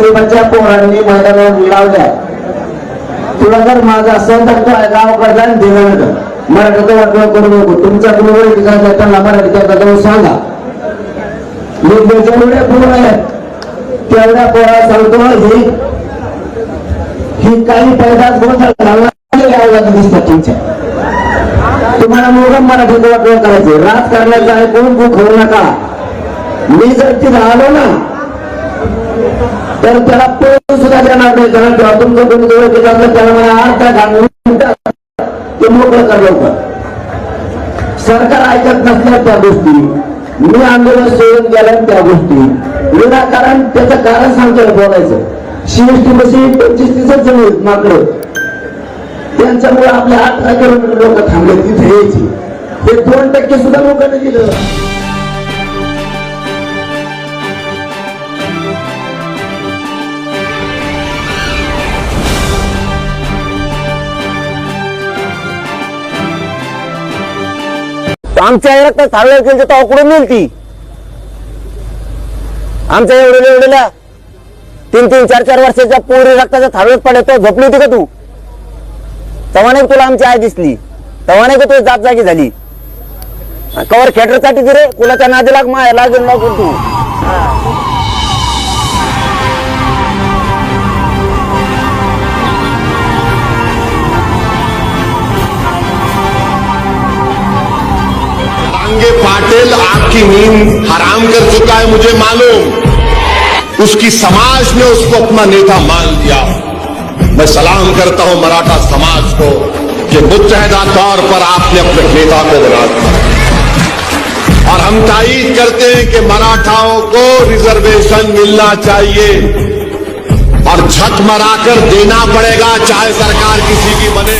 गोरगरिबाच्या पोरांनी मैदानावर लावल्या. तुला जर माझा असेल तर तू गाव करता आणि देणार का मराठीचा वाटलं करू नको. तुमच्या कुणीकडे ठिकाणी त्यांना मराठीच्या जाऊन सांगा. मी जेवढे पोरं आहेत तेवढ्या पोरा सांगतो ही काही पैदाच गोष्ट दिसतात तुमच्या. तुम्हाला मोगम मराठीचं वाटलं करायचं. राजकारणाचं आहे कोण तू खाऊ नका. मी जर तिथं आलो ना तर त्याला पळून सुद्धा देणार नाही. कारण तेव्हा तुमचं कोणी जवळ केलं असलं त्याला मला अर्धा घालून ते मोकळं करावं. सरकार ऐकत नसल्या त्या गोष्टी मी आंदोलन सोडून गेल्या त्या गोष्टी विनाकारण त्याचं कारण सांगतोय बोलायचं. सीएसटी बसी 25-30 जण माकडं त्यांच्यामुळे आपले 18 किलोमीटर लोक थांबले तिथे यायची. हे 2% सुद्धा लोकांनी दिलं. आमच्या रक्त थाळवळ केली तर कुठून मिळती. आमच्या एवढ्या 3-3, 4-4 वर्षाच्या पोरी रक्ताचा थाळवत पडे तो झोपली होती का तू? तेव्हा नाही तुला आमची आई दिसली. तेव्हा नाही का तू जात जागी झाली. कवर खेटरसाठी रे कुणाच्या नादी लाग माय लागेल नको तू. पाटिल आपकी नींद हराम कर चुका है मुझे मालूम. उसकी समाज ने उसको अपना नेता मान लिया. मैं सलाम करता हूं मराठा समाज को कि मुत्तहदा तौर पर आपने अपने नेता को बना दिया. और हम तायीद करते हैं कि मराठाओं को रिजर्वेशन मिलना चाहिए और झक मराकर देना पड़ेगा चाहे सरकार किसी की बने.